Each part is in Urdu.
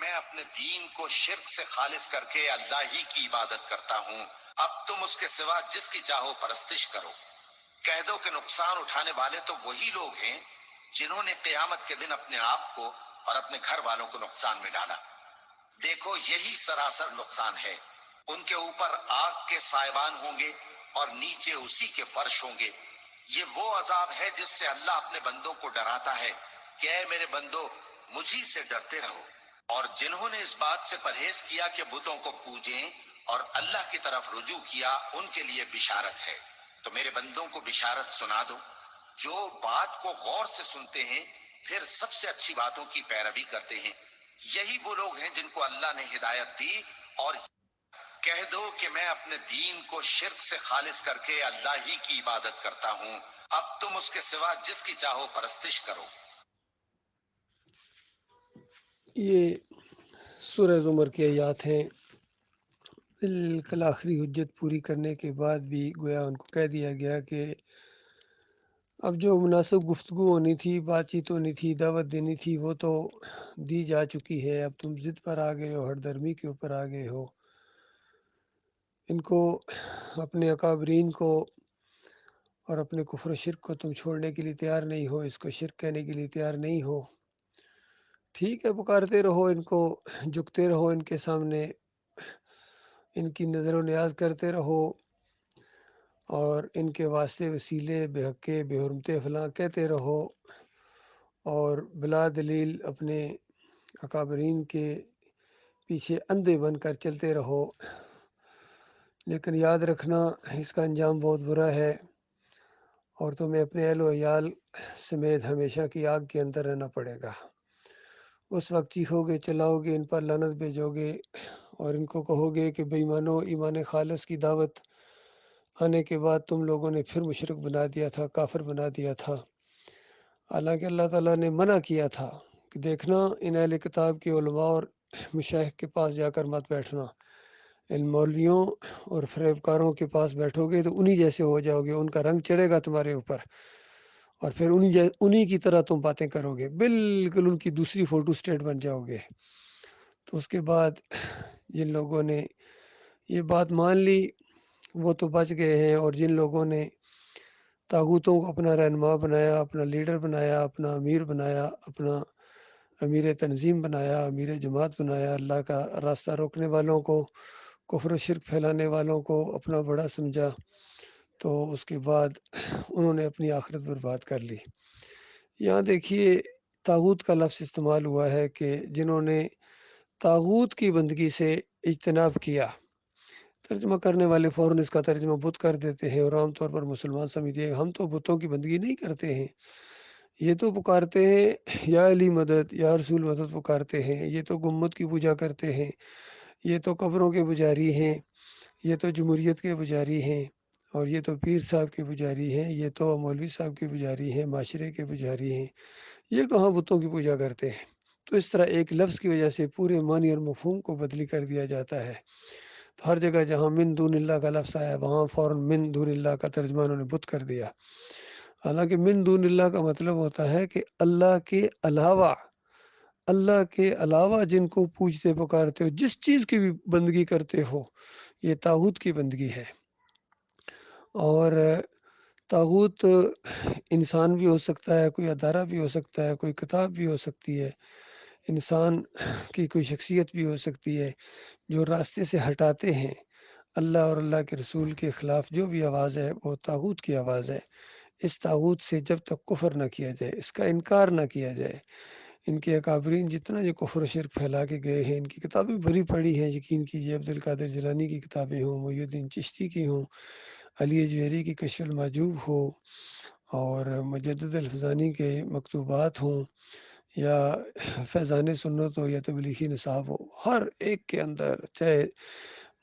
میں اپنے دین کو شرک سے خالص کر کے اللہ ہی کی عبادت کرتا ہوں، اب تم اس کے سوا جس کی چاہو پرستش کرو۔ کہہ دو کہ نقصان اٹھانے والے تو وہی لوگ ہیں جنہوں نے قیامت کے دن اپنے آپ کو اور اپنے گھر والوں کو نقصان میں ڈالا۔ دیکھو یہی سراسر نقصان ہے، ان کے اوپر آگ کے سائبان ہوں گے اور نیچے اسی کے فرش ہوں گے۔ یہ وہ عذاب ہے جس سے اللہ اپنے بندوں کو ڈراتا ہے کہ اے میرے بندو مجھی سے ڈرتے رہو، اور جنہوں نے اس بات سے پرہیز کیا کہ بتوں کو پوجیں اور اللہ کی طرف رجوع کیا ان کے لیے بشارت ہے۔ تو میرے بندوں کو بشارت سنا دو جو بات کو غور سے سنتے ہیں پھر سب سے اچھی باتوں کی پیروی کرتے ہیں، یہی وہ لوگ ہیں جن کو اللہ نے ہدایت دی۔ اور کہہ دو کہ میں اپنے دین کو شرک سے خالص کر کے اللہ ہی کی عبادت کرتا ہوں، اب تم اس کے سوا جس کی چاہو پرستش کرو۔ یہ سورہ زمر کی آیات ہیں۔ بالکل آخری حجت پوری کرنے کے بعد بھی گویا ان کو کہہ دیا گیا کہ اب جو مناسب گفتگو ہونی تھی، بات چیت ہونی تھی، دعوت دینی تھی، وہ تو دی جا چکی ہے۔ اب تم ضد پر آ گئے ہو، ہر درمی کے اوپر آ گئے ہو۔ ان کو اپنے اکابرین کو اور اپنے کفر و شرک کو تم چھوڑنے کے لیے تیار نہیں ہو، اس کو شرک کہنے کے لیے تیار نہیں ہو۔ ٹھیک ہے، پکارتے رہو ان کو، جھکتے رہو ان کے سامنے، ان کی نظر و نیاز کرتے رہو، اور ان کے واسطے وسیلے بے حقے بے حرمتے فلاں کہتے رہو، اور بلا دلیل اپنے اکابرین کے پیچھے اندھے بن کر چلتے رہو۔ لیکن یاد رکھنا اس کا انجام بہت برا ہے، اور تمہیں اپنے اہل و عیال سمیت ہمیشہ کی آگ کے اندر رہنا پڑے گا۔ اس وقت چیخو گے، چلاؤ گے، ان پر لعنت بھیجو گے، اور ان کو کہو گے کہ بے ایمانو، ایمان خالص کی دعوت آنے کے بعد تم لوگوں نے پھر مشرک بنا دیا تھا، کافر بنا دیا تھا۔ حالانکہ اللہ تعالیٰ نے منع کیا تھا کہ دیکھنا ان اہل کتاب کے علماء اور مشائخ کے پاس جا کر مت بیٹھنا، ان مولویوں اور فریبکاروں کے پاس بیٹھو گے تو انہی جیسے ہو جاؤ گے، ان کا رنگ چڑھے گا تمہارے اوپر، اور پھر انہی کی طرح تم باتیں کرو گے، بالکل ان کی دوسری فوٹو سٹیٹ بن جاؤ گے۔ تو اس کے بعد جن لوگوں نے یہ بات مان لی وہ تو بچ گئے ہیں، اور جن لوگوں نے طاغوتوں کو اپنا رہنما بنایا، اپنا لیڈر بنایا، اپنا امیر بنایا، اپنا امیر تنظیم بنایا، امیر جماعت بنایا، اللہ کا راستہ روکنے والوں کو، کفر و شرک پھیلانے والوں کو اپنا بڑا سمجھا، تو اس کے بعد انہوں نے اپنی آخرت برباد کر لی۔ یہاں دیکھیے طاغوت کا لفظ استعمال ہوا ہے کہ جنہوں نے طاغوت کی بندگی سے اجتناب کیا۔ ترجمہ کرنے والے فوراً اس کا ترجمہ بت کر دیتے ہیں، اور عام طور پر مسلمان سمجھتے ہیں ہم تو بتوں کی بندگی نہیں کرتے ہیں، یہ تو پکارتے ہیں یا علی مدد یا رسول مدد پکارتے ہیں، یہ تو گنبد کی پوجا کرتے ہیں، یہ تو قبروں کے پجاری ہیں، یہ تو جمہوریت کے پجاری ہیں، اور یہ تو پیر صاحب کے پجاری ہیں، یہ تو مولوی صاحب کے پجاری ہیں، معاشرے کے پجاری ہیں، یہ کہاں بتوں کی پوجا کرتے ہیں۔ تو اس طرح ایک لفظ کی وجہ سے پورے معنی اور مفہوم کو بدلی کر دیا جاتا ہے۔ تو ہر جگہ جہاں من دون اللہ کا لفظ آیا وہاں فوراً من دون اللہ کا ترجمہ انہوں نے بت کر دیا۔ حالانکہ من دون اللہ کا مطلب ہوتا ہے کہ اللہ کے علاوہ، اللہ کے علاوہ جن کو پوجتے پکارتے ہو، جس چیز کی بھی بندگی کرتے ہو، یہ طاغوت کی بندگی ہے۔ اور طاغوت انسان بھی ہو سکتا ہے، کوئی ادارہ بھی ہو سکتا ہے، کوئی کتاب بھی ہو سکتی ہے، انسان کی کوئی شخصیت بھی ہو سکتی ہے، جو راستے سے ہٹاتے ہیں اللہ اور اللہ کے رسول کے خلاف جو بھی آواز ہے وہ طاغوت کی آواز ہے۔ اس طاغوت سے جب تک کفر نہ کیا جائے، اس کا انکار نہ کیا جائے، ان کے اکابرین جتنا جو کفر و شرک پھیلا کے گئے ہیں، ان کی کتابیں بھری پڑی ہیں، یقین کیجیے عبد القادر جیلانی کی کتابیں ہوں، محی الدین چشتی کی ہوں، علی اجویری کی کشف المحجوب ہو، اور مجدد الفزانی کے مکتوبات ہوں، یا فیضان سنت ہو، یا تبلیغی نصاب ہو، ہر ایک کے اندر، چاہے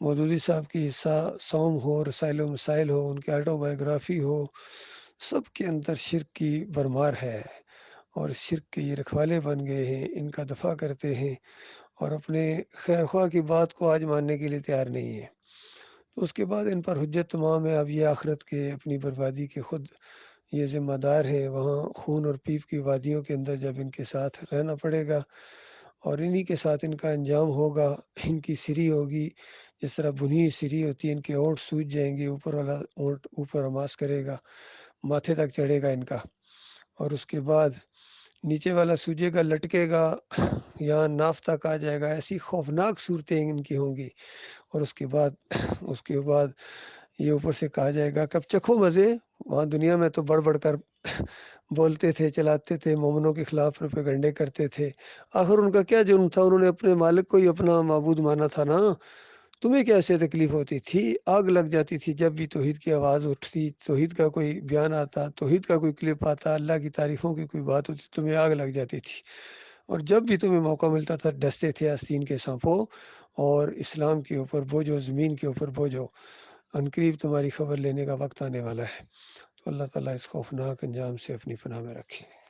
مودودی صاحب کی حصہ سوم ہو، رسائل و مسائل ہو، ان کی آٹو بایوگرافی ہو، سب کے اندر شرک کی بھرمار ہے، اور شرک کے یہ رکھوالے بن گئے ہیں، ان کا دفاع کرتے ہیں، اور اپنے خیر خواہ کی بات کو آج ماننے کے لیے تیار نہیں ہے۔ تو اس کے بعد ان پر حجت تمام ہے، اب یہ آخرت کے اپنی بربادی کے خود یہ ذمہ دار ہیں، وہاں خون اور پیپ کی وادیوں کے اندر جب ان کے ساتھ رہنا پڑے گا، اور انہی کے ساتھ ان کا انجام ہوگا، ان کی سری ہوگی، جس طرح بنی سری ہوتی ہے، ان کے اونٹ سوج جائیں گے، اوپر والا اونٹ اوپر ہماس کرے گا، ماتھے تک چڑھے گا ان کا، اور اس کے بعد نیچے والا سوجے گا، لٹکے گا، یہاں ناف تک آ جائے گا، ایسی خوفناک صورتیں ان کی ہوں گی۔ اور اس کے بعد یہ اوپر سے کہا جائے گا، کب چکھو مزے۔ وہاں دنیا میں تو بڑھ بڑھ کر بولتے تھے، چلاتے تھے، مومنوں کے خلاف پروپیگنڈے کرتے تھے، آخر ان کا کیا جرم تھا؟ انہوں نے اپنے مالک کو ہی اپنا معبود مانا تھا نا۔ تمہیں کیسے تکلیف ہوتی تھی؟ آگ لگ جاتی تھی جب بھی توحید کی آواز اٹھتی، توحید کا کوئی بیان آتا، توحید کا کوئی کلپ آتا، اللہ کی تعریفوں کی کوئی بات ہوتی، تمہیں آگ لگ جاتی تھی۔ اور جب بھی تمہیں موقع ملتا تھا ڈستے تھے آستین کے سانپوں، اور اسلام کے اوپر بوجھو، زمین کے اوپر بوجھو، عنقریب تمہاری خبر لینے کا وقت آنے والا ہے۔ تو اللہ تعالیٰ اس خوفناک انجام سے اپنی پناہ میں رکھے۔